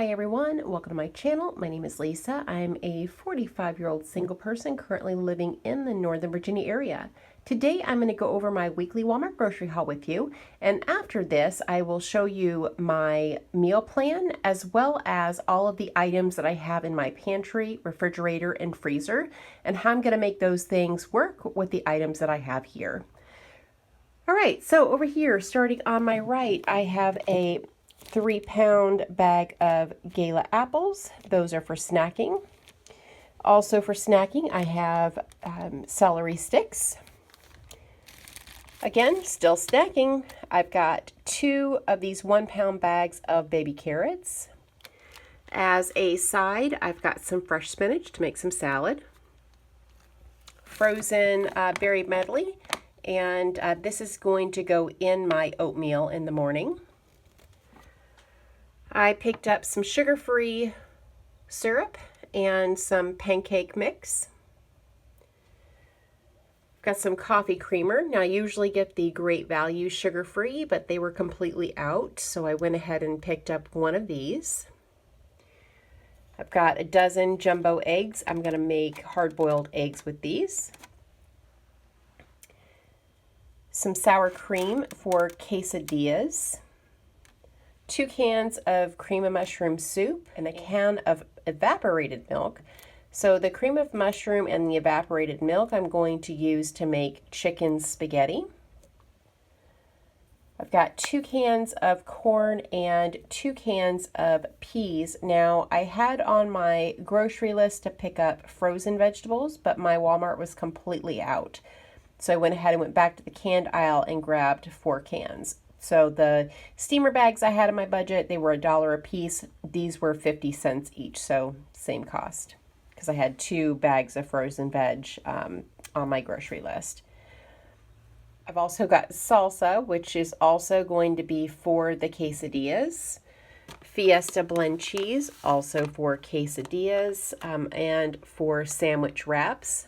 Hi everyone, welcome to my channel. My name is Lisa. I'm a 45-year-old single person currently living in the Northern Virginia area. Today I'm going to go over my weekly Walmart grocery haul with you, and after this I will show you my meal plan as well as all of the items that I have in my pantry, refrigerator, and freezer, and how I'm going to make those things work with the items that I have here. Alright, so over here, starting on my right, I have a 3-pound bag of Gala apples. Those are for snacking. Also for snacking, I have celery sticks. Again, still snacking. I've got 2 of these 1-pound bags of baby carrots. As a side, I've got some fresh spinach to make some salad. Frozen berry medley, and this is going to go in my oatmeal in the morning. I picked up some sugar-free syrup and some pancake mix. Got some coffee creamer. Now I usually get the Great Value sugar-free, but they were completely out, so I went ahead and picked up one of these. I've got a dozen jumbo eggs. I'm going to make hard-boiled eggs with these. Some sour cream for quesadillas. 2 cans of cream of mushroom soup and a can of evaporated milk. So the cream of mushroom and the evaporated milk I'm going to use to make chicken spaghetti. I've got 2 cans of corn and 2 cans of peas. Now I had on my grocery list to pick up frozen vegetables, but my Walmart was completely out. So I went ahead and went back to the canned aisle and grabbed 4 cans. So the steamer bags I had in my budget, they were $1 a piece. These were 50 cents each, so same cost, because I had 2 bags of frozen veg on my grocery list. I've also got salsa, which is also going to be for the quesadillas. Fiesta blend cheese, also for quesadillas and for sandwich wraps.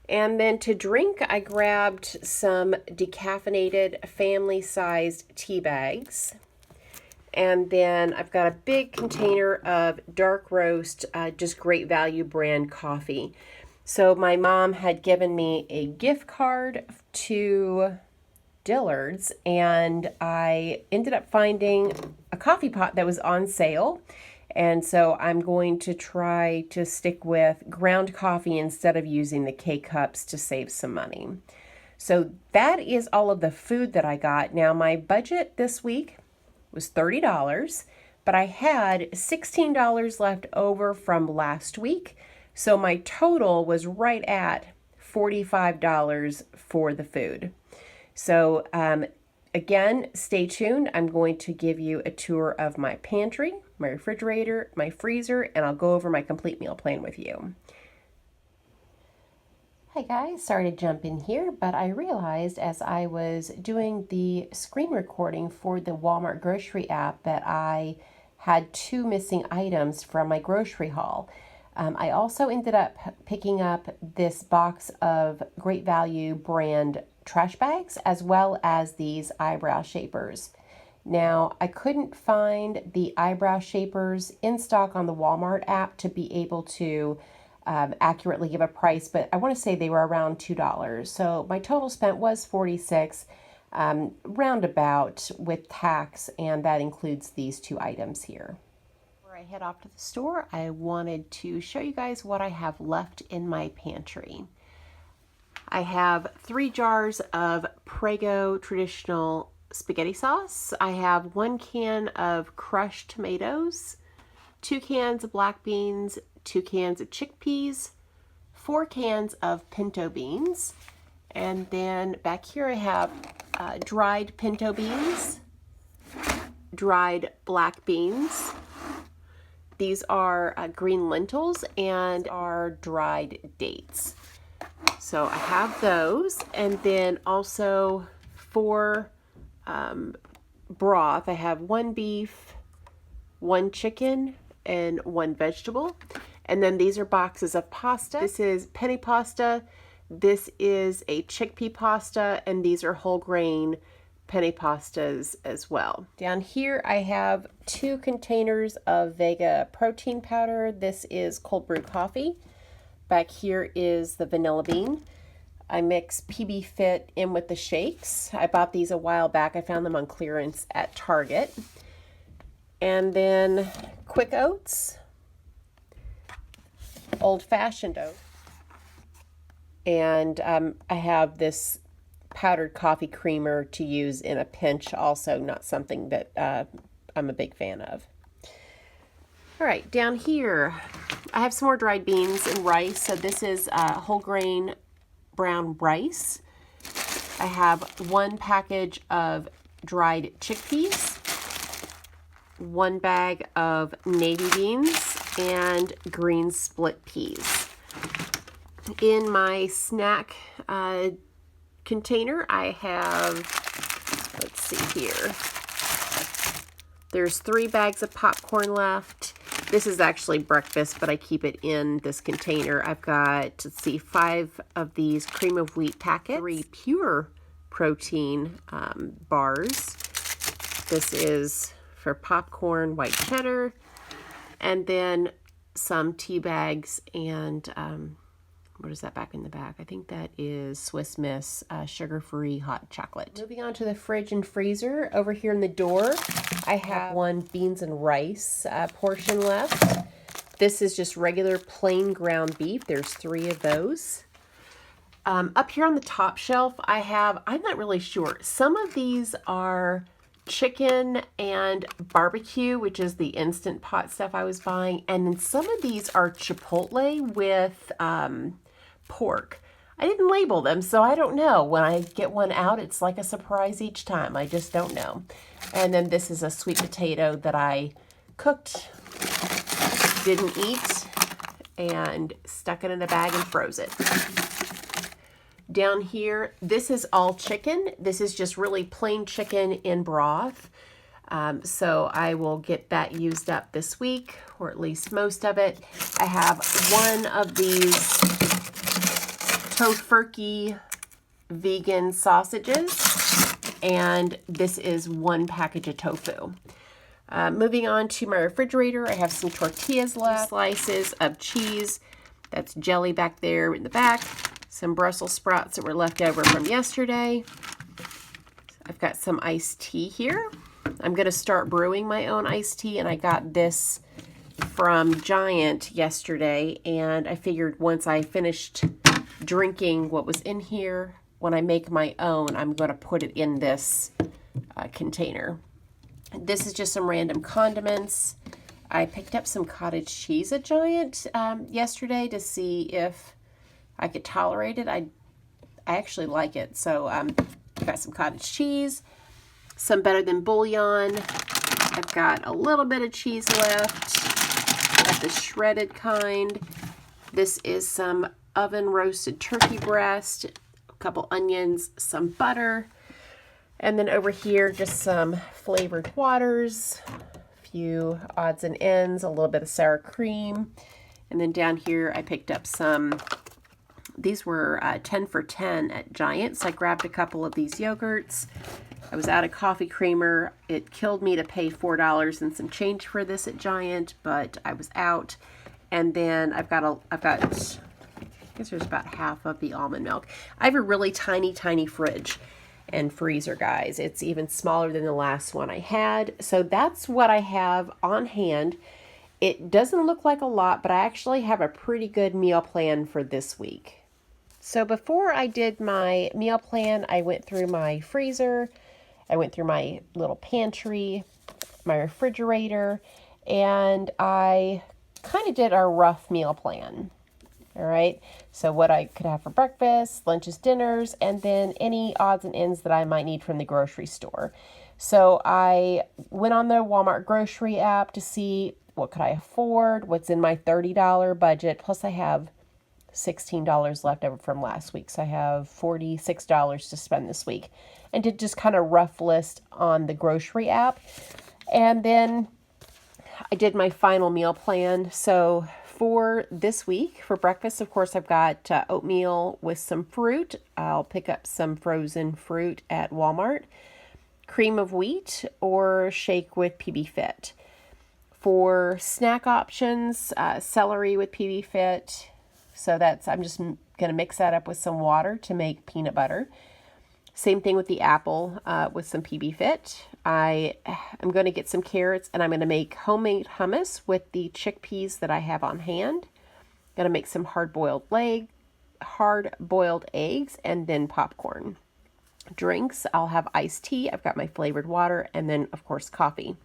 And then to drink, I grabbed some decaffeinated family-sized tea bags. And then I've got a big container of dark roast, just Great Value brand coffee. So my mom had given me a gift card to Dillard's, and I ended up finding a coffee pot that was on sale. And so I'm going to try to stick with ground coffee instead of using the K-Cups to save some money. So that is all of the food that I got. Now my budget this week was $30, but I had $16 left over from last week. So my total was right at $45 for the food. So again, stay tuned. I'm going to give you a tour of my pantry, my refrigerator, my freezer, and I'll go over my complete meal plan with you. Hey guys, sorry to jump in here, but I realized as I was doing the screen recording for the Walmart grocery app that I had 2 missing items from my grocery haul. I also ended up picking up this box of Great Value brand trash bags as well as these eyebrow shapers. Now, I couldn't find the eyebrow shapers in stock on the Walmart app to be able to accurately give a price, but I want to say they were around $2. So my total spent was $46, roundabout with tax, and that includes these 2 items here. Before I head off to the store, I wanted to show you guys what I have left in my pantry. I have 3 jars of Prego traditional spaghetti sauce. I have 1 can of crushed tomatoes, 2 cans of black beans, 2 cans of chickpeas, 4 cans of pinto beans, and then back here I have dried pinto beans, dried black beans. These are green lentils and are dried dates. So I have those, and then also for broth, I have 1 beef, 1 chicken, and 1 vegetable. And then these are boxes of pasta. This is penne pasta, this is a chickpea pasta, and these are whole grain penne pastas as well. Down here I have 2 containers of Vega protein powder. This is cold brew coffee. Back here is the vanilla bean. I mix PB Fit in with the shakes. I bought these a while back. I found them on clearance at Target. And then quick oats, old-fashioned oats, and I have this powdered coffee creamer to use in a pinch, also not something that I'm a big fan of. All right, down here I have some more dried beans and rice. So this is whole grain brown rice. I have 1 package of dried chickpeas, 1 bag of navy beans, and green split peas. In my snack container, I have, let's see here, there's 3 bags of popcorn left. This is actually breakfast, but I keep it in this container. I've got, let's see, 5 of these cream of wheat packets, 3 pure protein bars. This is for popcorn, white cheddar, and then some tea bags and what is that back in the back? I think that is Swiss Miss sugar-free hot chocolate. Moving on to the fridge and freezer. Over here in the door, I have 1 beans and rice portion left. This is just regular plain ground beef. There's 3 of those. Up here on the top shelf, I'm not really sure. Some of these are chicken and barbecue, which is the Instant Pot stuff I was buying. And then some of these are chipotle with pork. I didn't label them, so I don't know. When I get one out, it's like a surprise each time. I just don't know. And then this is a sweet potato that I cooked, didn't eat, and stuck it in a bag and froze it. Down here, this is all chicken. This is just really plain chicken in broth. So I will get that used up this week, or at least most of it. I have 1 of these Tofurkey vegan sausages, and this is 1 package of tofu. Moving on to my refrigerator, I have some tortillas left, slices of cheese, that's jelly back there in the back, some Brussels sprouts that were left over from yesterday. I've got some iced tea here. I'm going to start brewing my own iced tea, and I got this from Giant yesterday, and I figured once I finished drinking what was in here, when I make my own, I'm going to put it in this container. This is just some random condiments. I picked up some cottage cheese at Giant yesterday to see if I could tolerate it. I actually like it. So I've got some cottage cheese, some Better Than bouillon. I've got a little bit of cheese left. Got the shredded kind. This is some oven roasted turkey breast, a couple onions, some butter, and then over here just some flavored waters, a few odds and ends, a little bit of sour cream, and then down here I picked up some, these were 10 for 10 at Giant, so I grabbed a couple of these yogurts. I was out of coffee creamer. It killed me to pay $4 and some change for this at Giant, but I was out. And then I've got I guess there's about half of the almond milk. I have a really tiny fridge and freezer, guys. It's even smaller than the last one I had. So that's what I have on hand. It doesn't look like a lot, but I actually have a pretty good meal plan for this week. So before I did my meal plan, I went through my freezer, I went through my little pantry, my refrigerator, and I kind of did a rough meal plan. All right, so what I could have for breakfast, lunches, dinners, and then any odds and ends that I might need from the grocery store. So I went on the Walmart grocery app to see what could I afford, what's in my $30 budget, plus I have $16 left over from last week. So I have $46 to spend this week, and did just kind of rough list on the grocery app. And then I did my final meal plan. So for this week, for breakfast, of course, I've got oatmeal with some fruit. I'll pick up some frozen fruit at Walmart. cream of wheat or shake with PB Fit. For snack options, celery with PB Fit. So I'm just going to mix that up with some water to make peanut butter. Same thing with the apple with some PB Fit. I'm going to get some carrots and I'm going to make homemade hummus with the chickpeas that I have on hand. Going to make some hard-boiled eggs and then popcorn. Drinks, I'll have iced tea. I've got my flavored water and then, of course, coffee.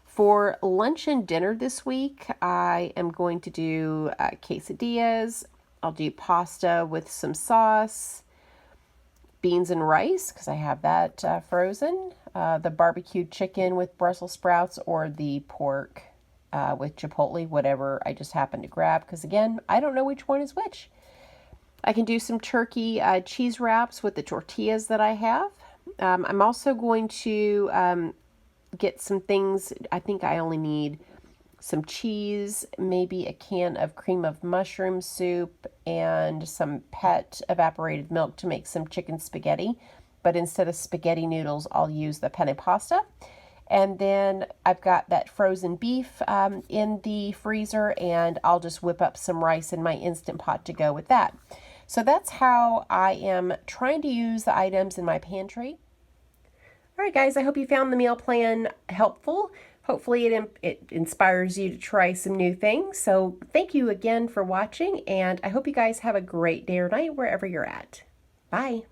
For lunch and dinner this week, I am going to do quesadillas. I'll do pasta with some sauce, beans and rice, because I have that frozen, the barbecued chicken with Brussels sprouts, or the pork with chipotle, whatever I just happen to grab, because again, I don't know which one is which. I can do some turkey cheese wraps with the tortillas that I have. I'm also going to get some things. I think I only need some cheese, maybe a can of cream of mushroom soup, and some pet evaporated milk to make some chicken spaghetti. But instead of spaghetti noodles, I'll use the penne pasta. And then I've got that frozen beef in the freezer, and I'll just whip up some rice in my Instant Pot to go with that. So that's how I am trying to use the items in my pantry. All right, guys, I hope you found the meal plan helpful. Hopefully it inspires you to try some new things. So thank you again for watching, and I hope you guys have a great day or night wherever you're at. Bye.